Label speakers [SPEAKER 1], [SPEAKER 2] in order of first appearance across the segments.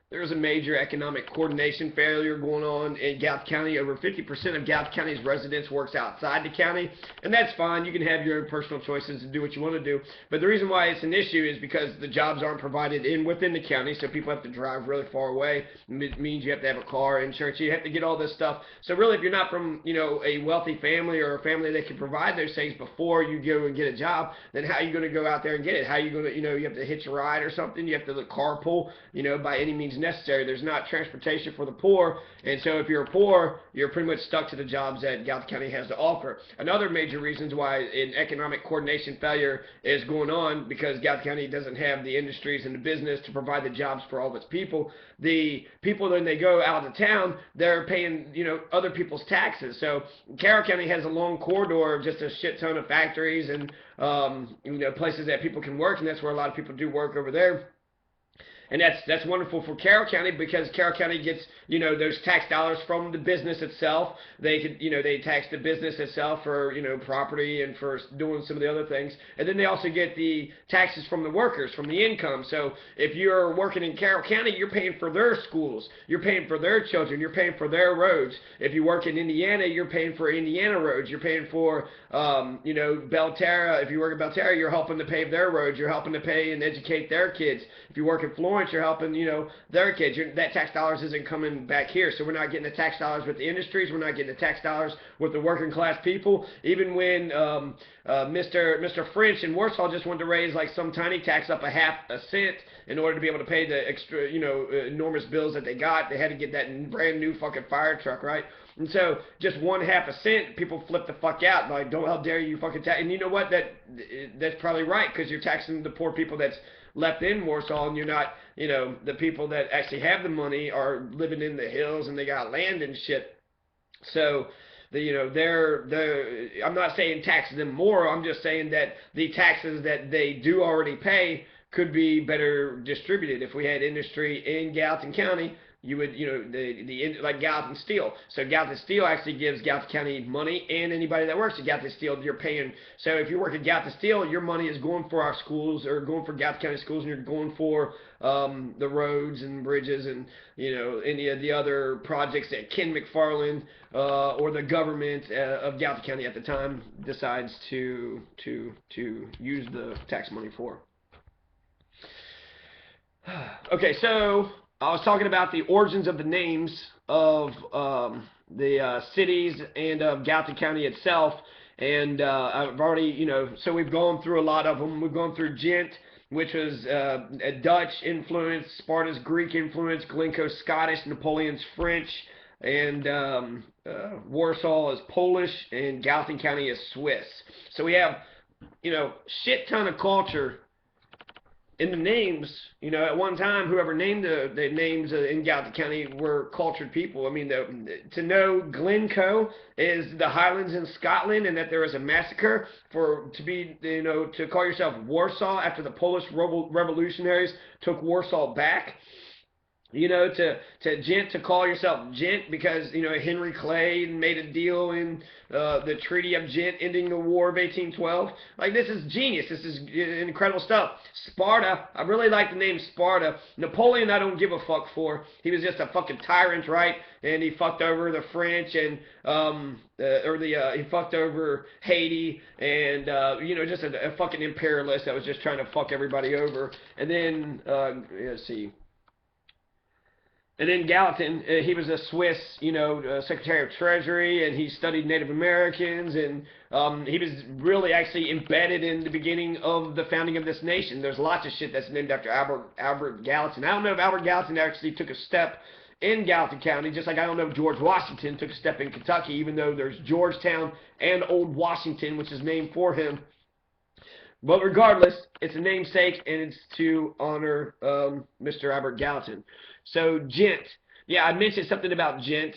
[SPEAKER 1] There's a major economic coordination failure going on in Gallatin County. Over 50% of Gallatin County's residents works outside the county, and that's fine. You can have your own personal choices and do what you want to do. But the reason why it's an issue is because the jobs aren't provided within the county, so people have to drive really far away. It means you have to have a car, insurance, you have to get all this stuff. So really, if you're not from a wealthy family or a family that can provide those things before you go and get a job, then how are you going to go out there and get it? How are you going to you have to hitch a ride or something? You have to carpool, by any means necessary. There's not transportation for the poor, and so if you're poor, you're pretty much stuck to the jobs that Gallatin County has to offer. Another major reasons why an economic coordination failure is going on because Gallatin County doesn't have the industries and the business to provide the jobs for all of its people. The people, when they go out of town, they're paying other people's taxes. So Carroll County has a long corridor of just a shit ton of factories and places that people can work, and that's where a lot of people do work over there. And that's wonderful for Carroll County because Carroll County gets those tax dollars from the business itself. They could they tax the business itself for property and for doing some of the other things. And then they also get the taxes from the workers, from the income. So if you're working in Carroll County, you're paying for their schools, you're paying for their children, you're paying for their roads. If you work in Indiana, you're paying for Indiana roads, you're paying for Belterra. If you work in Belterra, you're helping to pave their roads, you're helping to pay and educate their kids. If you work in Florence, you're helping, their kids. That tax dollars isn't coming back here. So we're not getting the tax dollars with the industries. We're not getting the tax dollars with the working class people. Even when Mr. French in Warsaw just wanted to raise like some tiny tax up a half a cent in order to be able to pay the extra, enormous bills that they got. They had to get that brand new fucking fire truck, right? And so just 1/2 a cent, people flip the fuck out. Like, don't, how dare you fucking tax? And you know what? That's probably right because you're taxing the poor people that's left in Warsaw, and you're not, the people that actually have the money are living in the hills and they got land and shit. So, I'm not saying tax them more. I'm just saying that the taxes that they do already pay could be better distributed. If we had industry in Gallatin County, you would, like Gallatin Steel. So Gallatin Steel actually gives Gallatin County money, and anybody that works at Gallatin Steel, you're paying. So if you work at Gallatin Steel, your money is going for our schools or going for Gallatin County schools, and you're going for the roads and bridges and any of the other projects that Ken McFarland or the government of Gallatin County at the time decides to use the tax money for. Okay, so I was talking about the origins of the names of the cities and of Gallatin County itself, and I've already, so we've gone through a lot of them. We've gone through Gent, which was a Dutch influence, Sparta's Greek influence, Glencoe's Scottish, Napoleon's French, and Warsaw is Polish, and Gallatin County is Swiss. So we have, shit ton of culture in the names. At one time, whoever named the names in Gallatin County were cultured people. I mean, to know Glencoe is the Highlands in Scotland, and that there was a massacre to call yourself Warsaw after the Polish revolutionaries took Warsaw back. To Gent, to call yourself Gent because, Henry Clay made a deal in the Treaty of Gent ending the War of 1812. Like, this is genius. This is incredible stuff. Sparta, I really like the name Sparta. Napoleon, I don't give a fuck for. He was just a fucking tyrant, right? And he fucked over the French and, he fucked over Haiti and, just a fucking imperialist that was just trying to fuck everybody over. And then, let's see. And then Gallatin, he was a Swiss, Secretary of Treasury, and he studied Native Americans, and he was really actually embedded in the beginning of the founding of this nation. There's lots of shit that's named after Albert Gallatin. I don't know if Albert Gallatin actually took a step in Gallatin County, just like I don't know if George Washington took a step in Kentucky, even though there's Georgetown and Old Washington, which is named for him. But regardless, it's a namesake, and it's to honor Mr. Albert Gallatin. So, Gent. Yeah, I mentioned something about Gent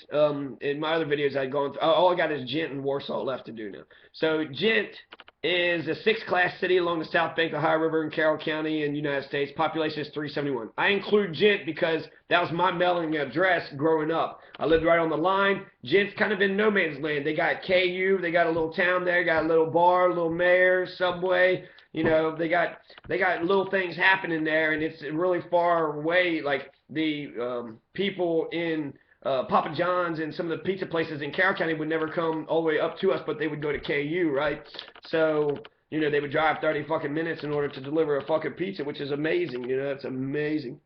[SPEAKER 1] in my other videos I'd gone through. All I got is Gent and Warsaw left to do now. So, Gent is a 6th-class city along the south bank of the Ohio River in Carroll County in the United States. Population is 371. I include Gent because that was my mailing address growing up. I lived right on the line. Gent's kind of in no man's land. They got KU. They got a little town there. Got a little bar, a little mayor, subway. You know, they got little things happening there, and it's really far away. Like the people in Papa John's and some of the pizza places in Carroll County would never come all the way up to us, but they would go to KU, right? So, you know, they would drive 30 fucking minutes in order to deliver a fucking pizza, which is amazing. You know, it's amazing.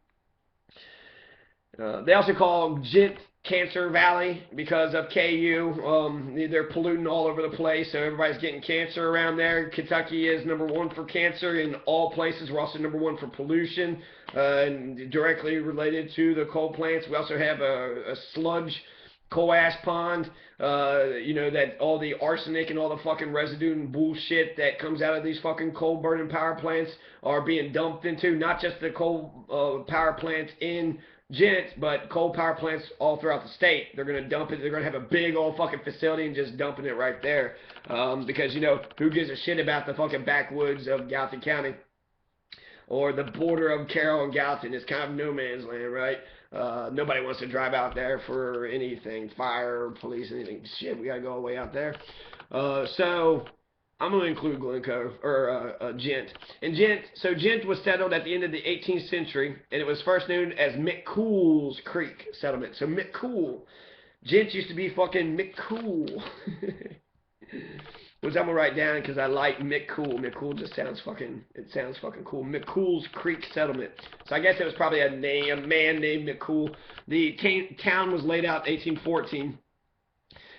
[SPEAKER 1] They also call Gent Cancer Valley because of KU. They're polluting all over the place, so everybody's getting cancer around there. Kentucky is #1 for cancer in all places. We're also #1 for pollution, and directly related to the coal plants. We also have a sludge coal ash pond, you know, that all the arsenic and all the fucking residue and bullshit that comes out of these fucking coal burning power plants are being dumped into, not just the coal power plants in Gent, but coal power plants all throughout the state. They're going to dump it. They're going to have a big old fucking facility and just dumping it right there. Because, you know, who gives a shit about the fucking backwoods of Gallatin County? Or the border of Carroll and Gallatin. It's kind of no man's land, right? Nobody wants to drive out there for anything, fire, police, anything. Shit, we gotta go all the way out there. So I'm gonna include Glencoe or Gent. And Gent was settled at the end of the 18th century, and it was first known as McCool's Creek settlement. So McCool, Gent used to be fucking McCool. Which I'm gonna write down because I like McCool. McCool just sounds fucking, it sounds fucking cool. McCool's Creek Settlement. So I guess it was probably a man named McCool. The town was laid out in 1814.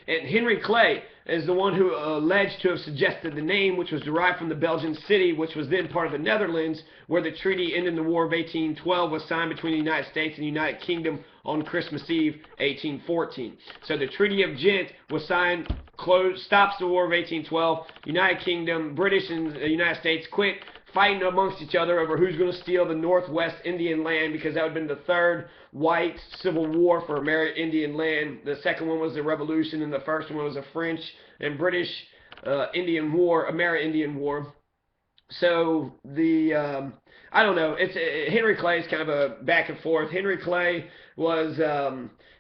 [SPEAKER 1] And Henry Clay is the one who alleged to have suggested the name, which was derived from the Belgian city, which was then part of the Netherlands, where the treaty ending the War of 1812 was signed between the United States and the United Kingdom on Christmas Eve, 1814. So the Treaty of Ghent was signed, stops the War of 1812. United Kingdom, British, and the United States quit fighting amongst each other over who's going to steal the Northwest Indian land, because that would have been the third white civil war for American Indian land. The second one was the Revolution, and the first one was the French and British Indian War, Amerindian War. So the I don't know. It's Henry Clay is kind of a back and forth. Henry Clay was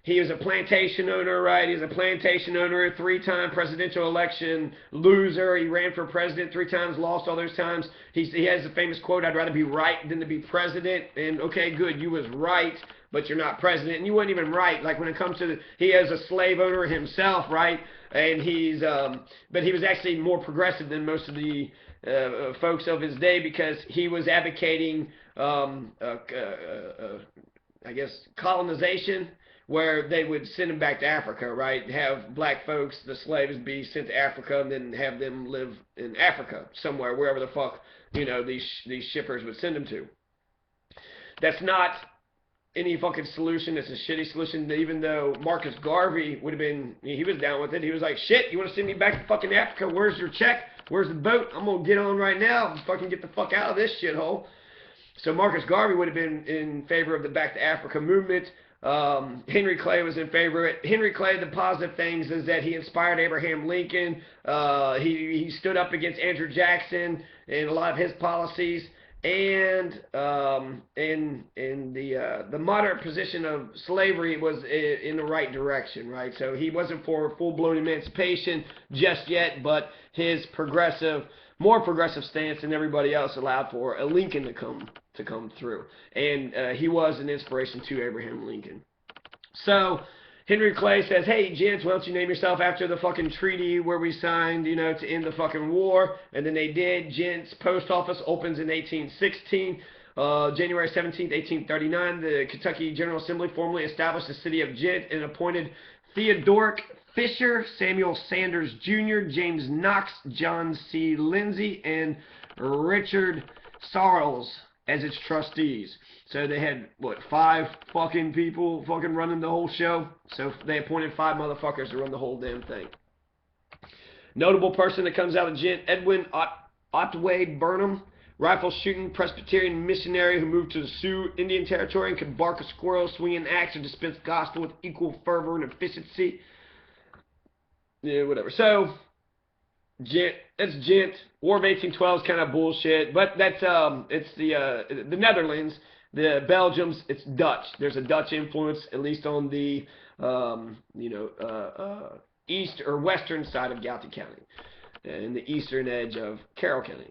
[SPEAKER 1] he was a plantation owner, right? He was a plantation owner, 3-time presidential election loser. He ran for president 3 times, lost all those times. He has a famous quote: "I'd rather be right than to be president." And okay, good, you was right, but you're not president, and you weren't even right. Like when it comes to he is a slave owner himself, right? And he's but he was actually more progressive than most of the folks of his day, because he was advocating I guess colonization, where they would send them back to Africa, right? Have black folks, the slaves, be sent to Africa, and then have them live in Africa somewhere, wherever the fuck, you know, these shippers would send them to. That's not any fucking solution. It's a shitty solution. Even though Marcus Garvey would have been, he was down with it. He was like, shit, you want to send me back to fucking Africa? Where's your check? Where's the boat? I'm going to get on right now and fucking get the fuck out of this shithole. So Marcus Garvey would have been in favor of the Back to Africa movement. Henry Clay was in favor of it. Henry Clay, the positive things is that he inspired Abraham Lincoln. He stood up against Andrew Jackson and a lot of his policies. And the moderate position of slavery was in the right direction, right? So he wasn't for full-blown emancipation just yet, but his more progressive stance than everybody else allowed for a Lincoln to come through. And he was an inspiration to Abraham Lincoln. So Henry Clay says, hey, gents, why don't you name yourself after the fucking treaty where we signed, you know, to end the fucking war? And then they did. Gent's post office opens in 1816. January 17th, 1839, the Kentucky General Assembly formally established the city of Gent and appointed Theodoric Fisher, Samuel Sanders Jr., James Knox, John C. Lindsay, and Richard Sarles as its trustees. So they had, what, 5 fucking people fucking running the whole show? So they appointed 5 motherfuckers to run the whole damn thing. Notable person that comes out of Gent: Edwin Otway Burnham, rifle shooting Presbyterian missionary who moved to the Sioux Indian Territory and could bark a squirrel, swing an axe, or dispense gospel with equal fervor and efficiency. Yeah, whatever. So Gent, that's Gent. War of 1812 is kind of bullshit, but that's it's the Netherlands. The Belgians, it's Dutch. There's a Dutch influence, at least on the east or western side of Gallatin County, and the eastern edge of Carroll County.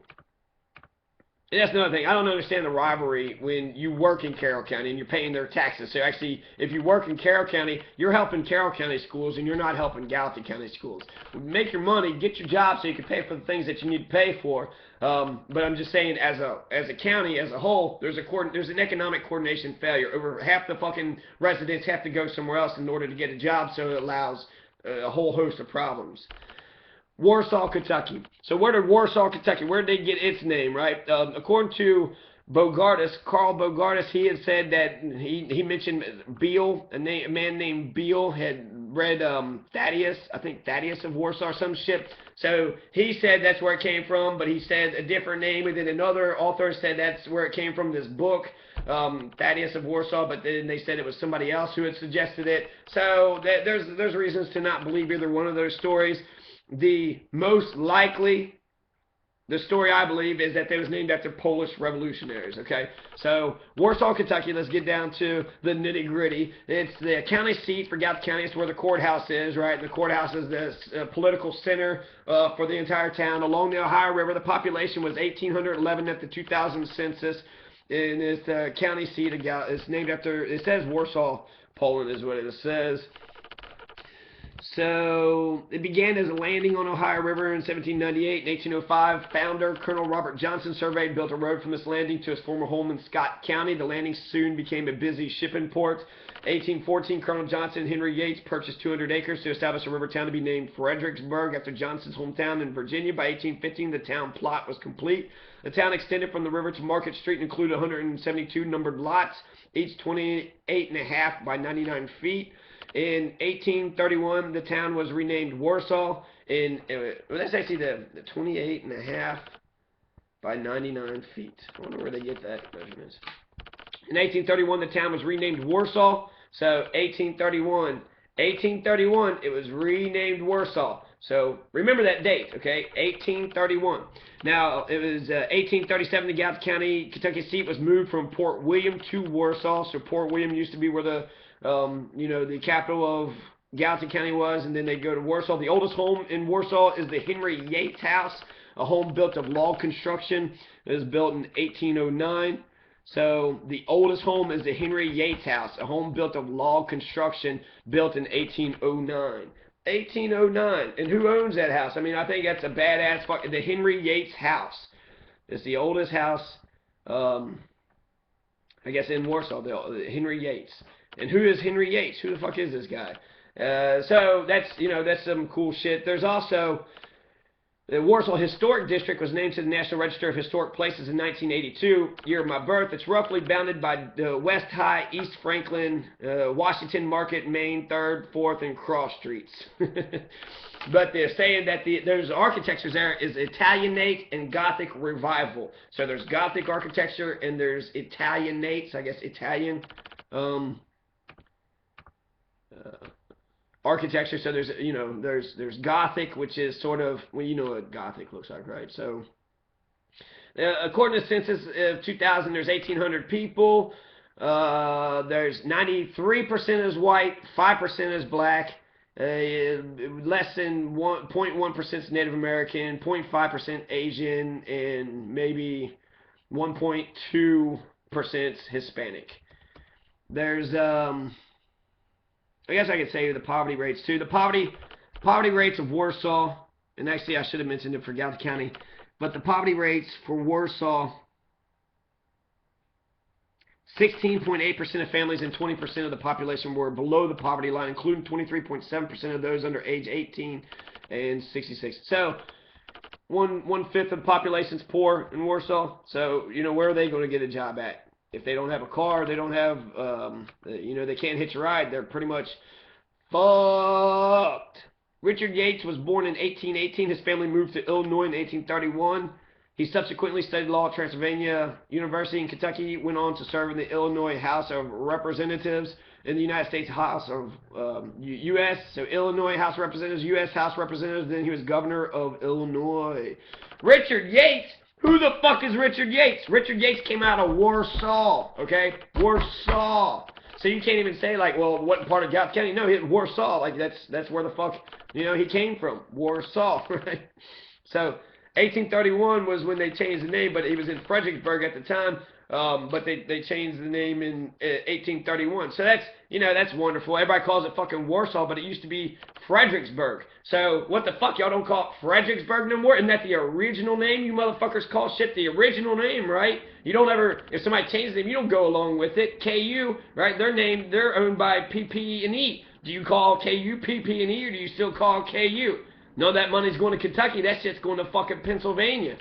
[SPEAKER 1] And that's another thing. I don't understand the rivalry when you work in Carroll County and you're paying their taxes. So actually, if you work in Carroll County, you're helping Carroll County schools and you're not helping Gallatin County schools. Make your money, get your job so you can pay for the things that you need to pay for. But I'm just saying, as a county as a whole, there's an economic coordination failure. Over half the fucking residents have to go somewhere else in order to get a job, so it allows a whole host of problems. Warsaw, Kentucky. So where did Warsaw, Kentucky, where did they get its name, right? According to Bogardus, Carl Bogardus, he had said that he mentioned Beale, a man named Beale had read Thaddeus, I think Thaddeus of Warsaw or some shit. So he said that's where it came from, but he said a different name, and then another author said that's where it came from, this book, Thaddeus of Warsaw, but then they said it was somebody else who had suggested it. So there's reasons to not believe either one of those stories. The most likely, the story I believe, is that it was named after Polish revolutionaries, okay? So, Warsaw, Kentucky, let's get down to the nitty-gritty. It's the county seat for Gallatin County. It's where the courthouse is, right? And the courthouse is the political center for the entire town. Along the Ohio River, the population was 1,811 at the 2000 census. And it's the county seat of Gallatin. It's named after, it says Warsaw, Poland is what it says. So, it began as a landing on Ohio River in 1798. In 1805, founder Colonel Robert Johnson surveyed and built a road from this landing to his former home in Scott County. The landing soon became a busy shipping port. 1814, Colonel Johnson and Henry Yates purchased 200 acres to establish a river town to be named Fredericksburg after Johnson's hometown in Virginia. By 1815, the town plot was complete. The town extended from the river to Market Street and included 172 numbered lots, each 28.5 by 99 feet. In 1831, the town was renamed Warsaw. That's actually the 28.5 by 99 feet. I wonder where they get that measurements. In 1831, the town was renamed Warsaw. So 1831, it was renamed Warsaw. So remember that date, okay? 1831. Now, it was 1837, the Gallatin County, Kentucky seat was moved from Port William to Warsaw. So Port William used to be where the the capital of Gallatin County was, and then they go to Warsaw. The oldest home in Warsaw is the Henry Yates House, a home built of log construction. It was built in 1809. So the oldest home is the Henry Yates House, a home built of log construction, built in 1809. 1809. And who owns that house? I mean, I think that's a badass the Henry Yates House. It's the oldest house, I guess, in Warsaw, the Henry Yates. And who is Henry Yates? Who the fuck is this guy? So that's, that's some cool shit. There's also the Warsaw Historic District was named to the National Register of Historic Places in 1982, year of my birth. It's roughly bounded by West High, East Franklin, Washington Market, Main, 3rd, 4th, and Cross Streets. But they're saying that there's architecture there is Italianate and Gothic revival. So there's Gothic architecture and there's Italianate, I guess Italian architecture. So there's there's Gothic, which is sort of, well, you know what Gothic looks like, right? So according to the census of 2000, there's 1,800 people. There's 93% is white, 5% is black, less than 0.1% is Native American, 0.5% Asian, and maybe 1.2% Hispanic. There's I guess I could say the poverty rates too. The poverty rates of Warsaw, and actually I should have mentioned it for Gallatin County, but the poverty rates for Warsaw, 16.8% of families and 20% of the population were below the poverty line, including 23.7% of those under age 18 and 66. So one-fifth of the population is poor in Warsaw. So where are they going to get a job at? If they don't have a car, they don't have, they can't hitch a ride. They're pretty much fucked. Richard Yates was born in 1818. His family moved to Illinois in 1831. He subsequently studied law at Transylvania University in Kentucky, went on to serve in the Illinois House of Representatives in the United States House of U.S. So Illinois House of Representatives, U.S. House of Representatives, then he was governor of Illinois. Richard Yates! Who the fuck is Richard Yates? Richard Yates came out of Warsaw, okay? Warsaw. So you can't even say, like, well, what part of Gallatin County? No, he's Warsaw. Like, that's where the fuck, he came from. Warsaw, right? So, 1831 was when they changed the name, but it was in Fredericksburg at the time. But they changed the name in 1831. So that's, you know, that's wonderful. Everybody calls it fucking Warsaw, but it used to be Fredericksburg. So what the fuck, y'all don't call it Fredericksburg no more? Isn't that the original name? You motherfuckers call shit the original name, right? You don't ever, if somebody changes the name, you don't go along with it. KU, right? They're owned by PP&E. Do you call KU PP&E, or do you still call KU? No, that money's going to Kentucky. That shit's going to fucking Pennsylvania.